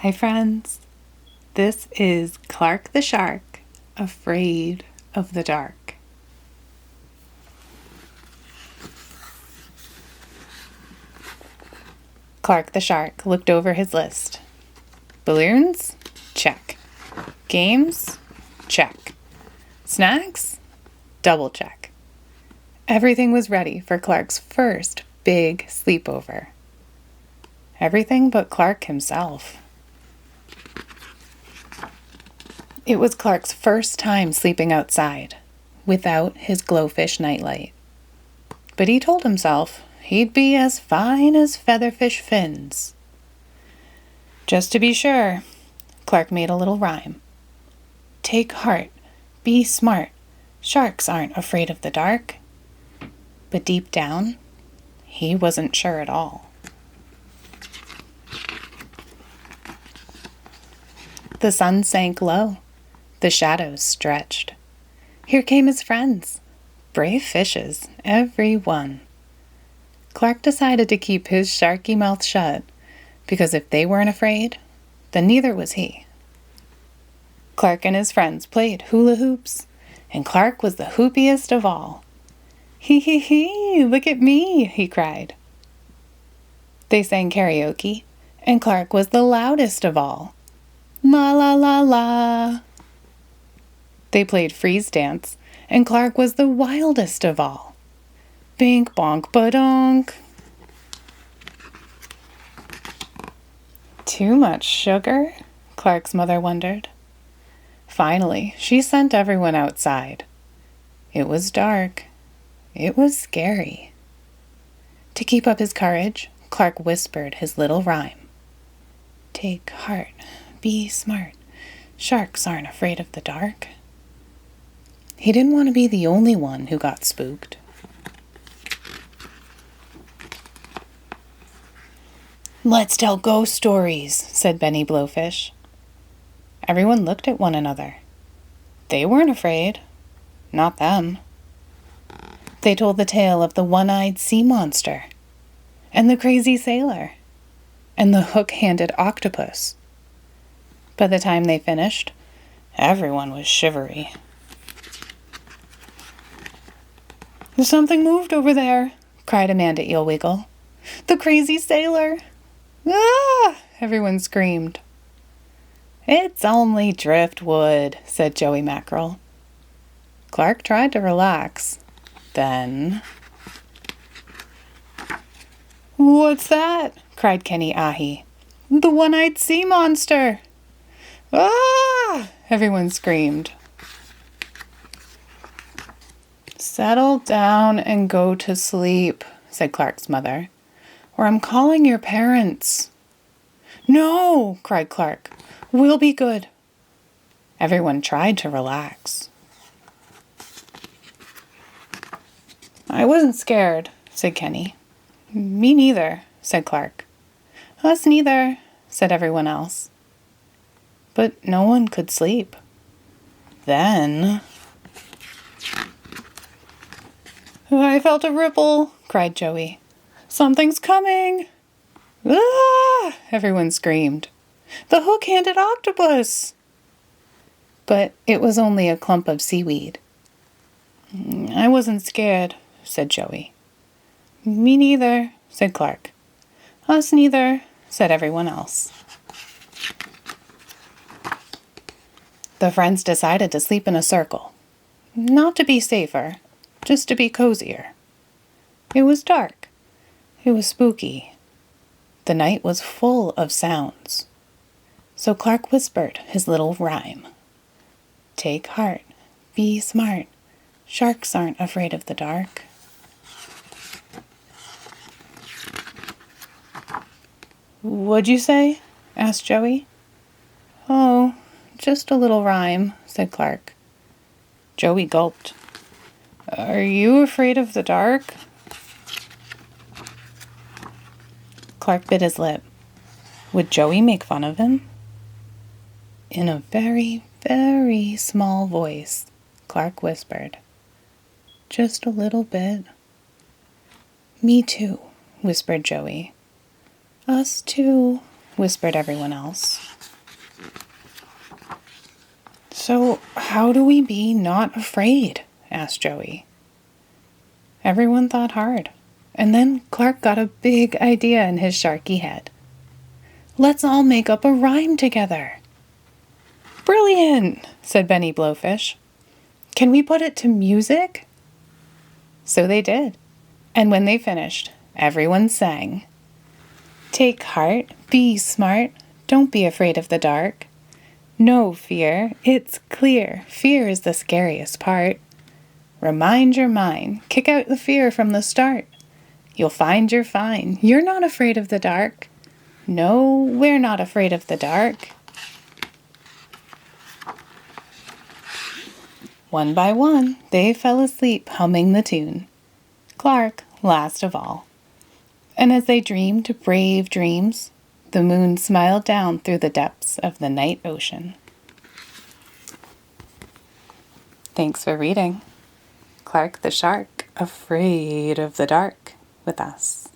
Hi friends, this is Clark the Shark, afraid of the dark. Clark the Shark looked over his list. Balloons? Check. Games? Check. Snacks? Double check. Everything was ready for Clark's first big sleepover. Everything but Clark himself. It was Clark's first time sleeping outside, without his glowfish nightlight. But he told himself he'd be as fine as featherfish fins. Just to be sure, Clark made a little rhyme. Take heart, be smart, sharks aren't afraid of the dark. But deep down, he wasn't sure at all. The sun sank low. The shadows stretched. Here came his friends. Brave fishes, every one. Clark decided to keep his sharky mouth shut, because if they weren't afraid, then neither was he. Clark and his friends played hula hoops, and Clark was the hoopiest of all. Hee hee hee, look at me, he cried. They sang karaoke, and Clark was the loudest of all. La la la la. They played freeze dance, and Clark was the wildest of all. Bink bonk badonk. Too much sugar? Clark's mother wondered. Finally, she sent everyone outside. It was dark. It was scary. To keep up his courage, Clark whispered his little rhyme. Take heart, be smart. Sharks aren't afraid of the dark. He didn't want to be the only one who got spooked. Let's tell ghost stories, said Benny Blowfish. Everyone looked at one another. They weren't afraid. Not them. They told the tale of the one-eyed sea monster, and the crazy sailor, and the hook-handed octopus. By the time they finished, everyone was shivery. Something moved over there, cried Amanda Eelwiggle. The crazy sailor! Ah! Everyone screamed. It's only driftwood, said Joey Mackerel. Clark tried to relax. Then... What's that? Cried Kenny Ahi. The one-eyed sea monster! Ah! Everyone screamed. Settle down and go to sleep, said Clark's mother, or I'm calling your parents. No, cried Clark. We'll be good. Everyone tried to relax. I wasn't scared, said Kenny. Me neither, said Clark. Us neither, said everyone else. But no one could sleep. Then... I felt a ripple, cried Joey. Something's coming. Ah! Everyone screamed. The hook-handed octopus! But it was only a clump of seaweed. I wasn't scared, said Joey. Me neither, said Clark. Us neither, said everyone else. The friends decided to sleep in a circle. Not to be safer, just to be cozier. It was dark. It was spooky. The night was full of sounds. So Clark whispered his little rhyme. Take heart, be smart. Sharks aren't afraid of the dark. What'd you say? Asked Joey. Oh, just a little rhyme, said Clark. Joey gulped. Are you afraid of the dark? Clark bit his lip. Would Joey make fun of him? In a very, very small voice, Clark whispered. Just a little bit. Me too, whispered Joey. Us too, whispered everyone else. So how do we be not afraid? Asked Joey. Everyone thought hard, and then Clark got a big idea in his sharky head. Let's all make up a rhyme together. Brilliant, said Benny Blowfish. Can we put it to music? So they did, and when they finished, everyone sang. Take heart, be smart, don't be afraid of the dark. No fear, it's clear, fear is the scariest part. Remind your mind, kick out the fear from the start. You'll find you're fine, you're not afraid of the dark. No, we're not afraid of the dark. One by one, they fell asleep humming the tune. Clark last of all. And as they dreamed brave dreams, the moon smiled down through the depths of the night ocean. Thanks for reading. Clark the Shark, Afraid of the Dark, with us.